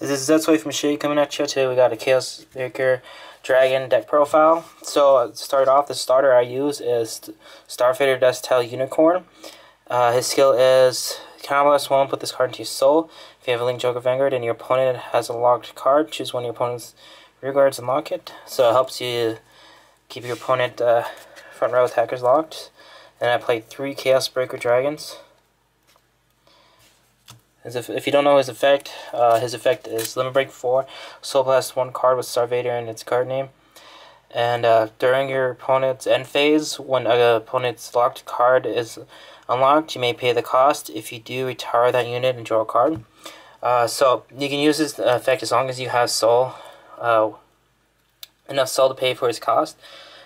This is Zetsway from ShiGig coming at you. Today we got a Chaos Breaker Dragon deck profile. So to start off, the starter I use is Star-Vader Tail Unicorn. His skill is Counterblast 1, put this card into your soul. If you have a Link Joker Vanguard and your opponent has a locked card, choose one of your opponent's rear guards and lock it. So it helps you keep your opponent front row attackers locked. And I played 3 Chaos Breaker Dragons. If you don't know his effect is Limit Break 4, Soul Blast 1 card with Star-Vader in its card name. And during your opponent's end phase, when an opponent's locked card is unlocked, you may pay the cost. If you do, retire that unit and draw a card. So you can use this effect as long as you have soul, enough soul to pay for its cost.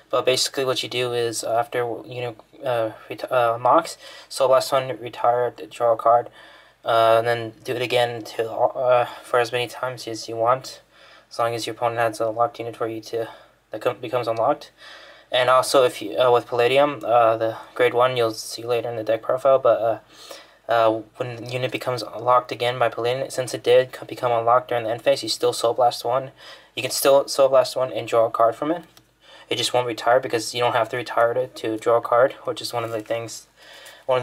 But basically what you do is after unlocks, Soul Blast 1, retire, draw a card. And then do it again for as many times as you want, as long as your opponent has a locked unit for you that becomes unlocked. And also, if you with Palladium, the grade 1 you'll see later in the deck profile. But when the unit becomes locked again by Palladium, since it did become unlocked during the end phase, you still Soul Blast 1. You can still Soul Blast 1 and draw a card from it. It just won't retire because you don't have to retire it to draw a card, which is one of the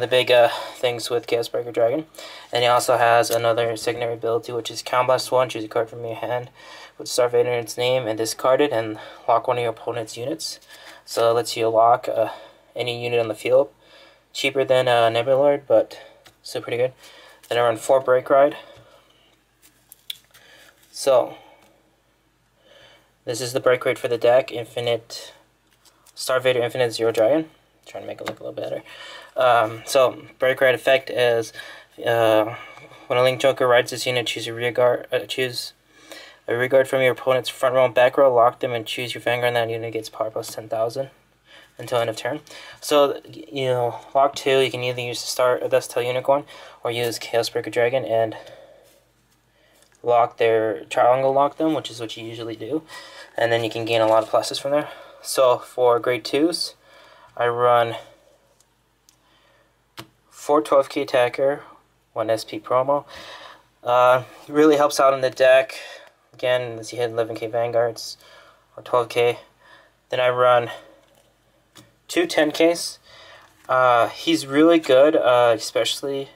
big things with Chaos Breaker Dragon. And he also has another secondary ability, which is Counterblast 1, choose a card from your hand with Star-Vader in its name and discard it and lock one of your opponent's units. So it lets you lock any unit on the field. Cheaper than Nebulord, but still pretty good. Then I run 4 Break Ride. So this is the break rate for the deck: Infinite Star-Vader, Infinite Zero Dragon. Trying to make it look a little better. So break ride effect is when a Link Joker rides this unit, choose a rear guard from your opponent's front row and back row, lock them, and choose your Vanguard, and that unit gets power plus 10,000 until end of turn. So lock 2, you can either use the Star-Vader Unicorn or use Chaos Breaker Dragon and triangle lock them, which is what you usually do, and then you can gain a lot of pluses from there. So for grade 2s, I run 4 12k attacker, 1 SP promo. Really helps out in the deck. Again, unless you hit 11k vanguards or 12k. Then I run 2 10ks. He's really good, especially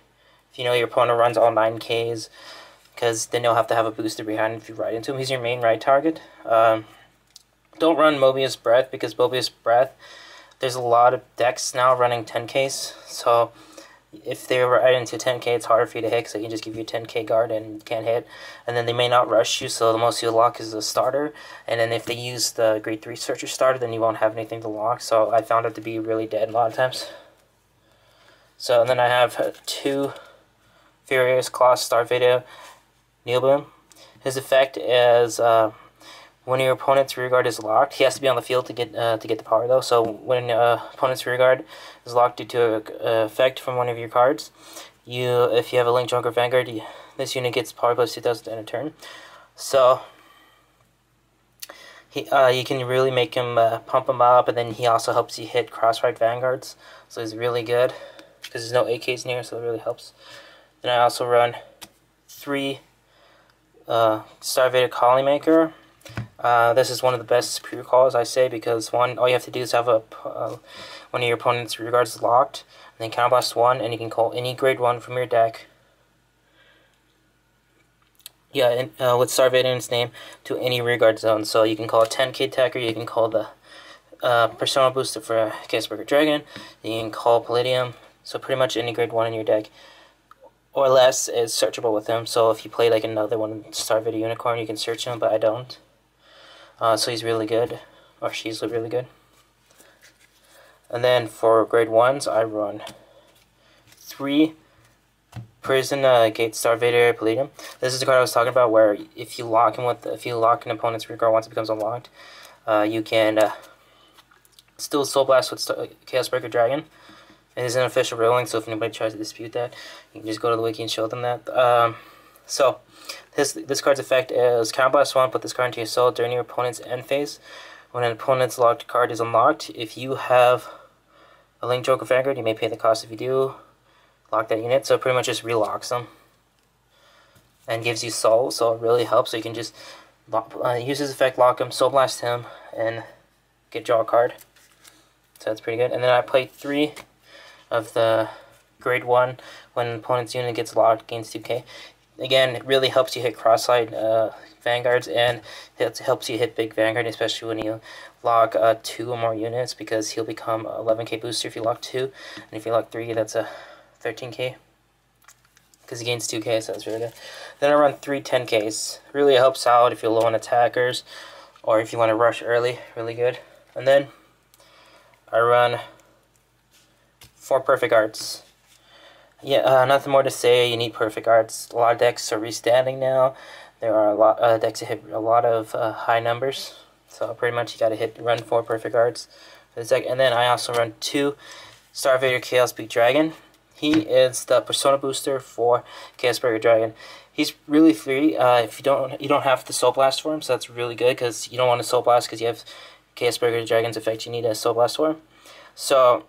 if your opponent runs all 9ks, because then you'll have to have a booster behind him if you ride into him. He's your main ride target. Don't run Mobius Breath, because Mobius Breath, there's a lot of decks now running 10ks, so if they ride into 10k, it's harder for you to hit, so you can just give you a 10k guard and you can't hit. And then they may not rush you, so the most you'll lock is the starter. And then if they use the grade 3 searcher starter, then you won't have anything to lock, so I found it to be really dead a lot of times. So and then I have 2 Furious Claw Star-Vader Neilboom. His effect is when your opponent's rearguard is locked, he has to be on the field to get the power though. So when opponent's rearguard is locked due to an effect from one of your cards, if you have a Link Joker Vanguard, this unit gets power plus 2,000 in a turn. So you can really make him pump him up, and then he also helps you hit cross-ride Vanguards. So he's really good because there's no AKs near, so it really helps. Then I also run 3 Star-Vader Collie Maker. This is one of the best pre-calls, I say, because one, all you have to do is have one of your opponent's rear guards locked, and then Counterblast 1, and you can call any grade 1 from your deck. Yeah, with Star-Vader in its name to any rear guard zone. So you can call a 10k attacker, you can call the Persona booster for Chaos Breaker Dragon, you can call Palladium, so pretty much any grade 1 in your deck or less is searchable with him. So if you play like another one, Star-Vader Unicorn, you can search him, but I don't. So he's really good, or she's really good. And then for grade 1s, I run 3 Prison Gate Star-Vader Palladium. This is the card I was talking about, where if you lock an opponent's rear guard once it becomes unlocked, you can still Soul Blast with Chaos Breaker Dragon. It is an official ruling, so if anybody tries to dispute that, you can just go to the wiki and show them that. So this card's effect is Counterblast 1, put this card into your soul during your opponent's end phase. When an opponent's locked card is unlocked, if you have a Link Joker Vanguard, you may pay the cost. If you do, lock that unit, so it pretty much just relocks them. and gives you soul, so it really helps. So you can just use his effect, lock him, soul blast him, and draw a card. So that's pretty good. And then I play 3 of the grade 1 when an opponent's unit gets locked, gains 2k. Again, it really helps you hit cross-side vanguards, and it helps you hit big vanguard, especially when you lock 2 or more units, because he'll become 11k booster if you lock 2, and if you lock 3, that's a 13k, because he gains 2k, so that's really good. Then I run 3 10ks. Really helps out if you're low on attackers, or if you want to rush early, really good. And then I run 4 perfect arts. Yeah, nothing more to say. You need perfect arts. A lot of decks are restanding now. There are a lot of decks that hit a lot of high numbers. So pretty much you gotta run 4 perfect arts for the deck. And then I also run 2 Star-Vader Chaos Beak Dragon. He is the persona booster for Chaos Breaker Dragon. He's really free. If you don't have the Soul Blast for him, so that's really good, because you don't want to Soul Blast because you have Chaos Breaker Dragon's effect. You need a Soul Blast for him. So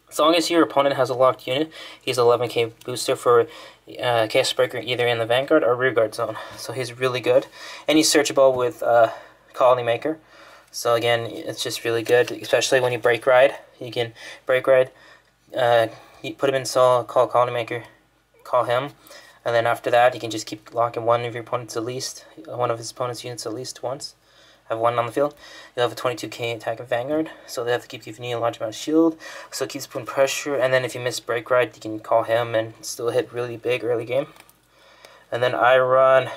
as long as your opponent has a locked unit, he's 11k booster for Chaos Breaker either in the Vanguard or Rearguard zone. So he's really good, and he's searchable with Colony Maker. So again, it's just really good, especially when you break ride. You can break ride. You put him in Soul, call Colony Maker, call him, and then after that you can just keep locking one of your opponents at least, one of his opponent's units at least once. Have 1 on the field. You'll have a 22k attack of Vanguard, so they have to keep giving you a large amount of shield, so it keeps putting pressure. And then if you miss break ride, you can call him and still hit really big early game. And then I run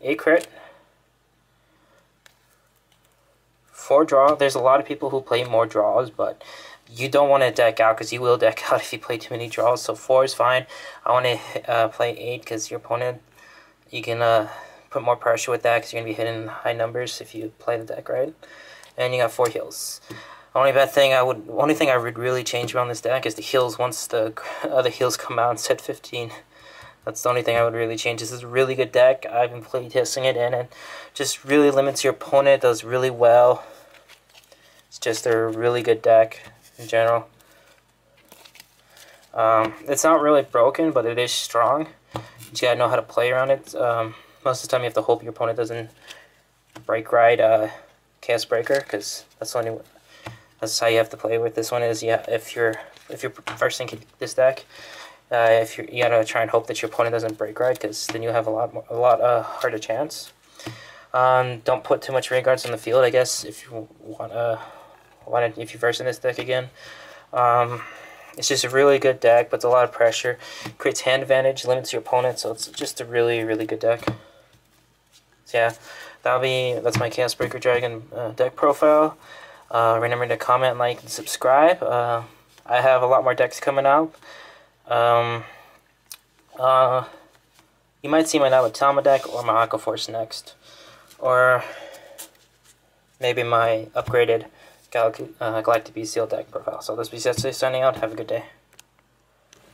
a crit, 4 draw. There's a lot of people who play more draws, but you don't want to deck out, because you will deck out if you play too many draws. So 4 is fine. I want to play 8, because your opponent, you can put more pressure with that, because you're going to be hitting high numbers if you play the deck right. And you got 4 heals. Only thing I would really change around this deck is the heals. Once the other heals come out and set 15, that's the only thing I would really change. This is a really good deck. I've been play testing it, and it just really limits your opponent. Does really well. It's just a really good deck in general. It's not really broken, but it is strong. You just gotta know how to play around it. Most of the time, you have to hope your opponent doesn't break ride Chaos Breaker, because that's how you have to play with this one. Is if you're first in this deck, you gotta try and hope that your opponent doesn't break ride, because then you have a lot harder chance. Don't put too much rain guards on the field, I guess, if you if you're first in this deck again. It's just a really good deck, but it's a lot of pressure. Creates hand advantage, limits your opponent, so it's just a really, really good deck. So yeah, that's my Chaos Breaker Dragon deck profile. Remember to comment, like, and subscribe. I have a lot more decks coming out. You might see my Navatama deck or my Aqua Force next. Or maybe my upgraded Galactic Beast Seal deck profile. So this is BCS signing out. Have a good day.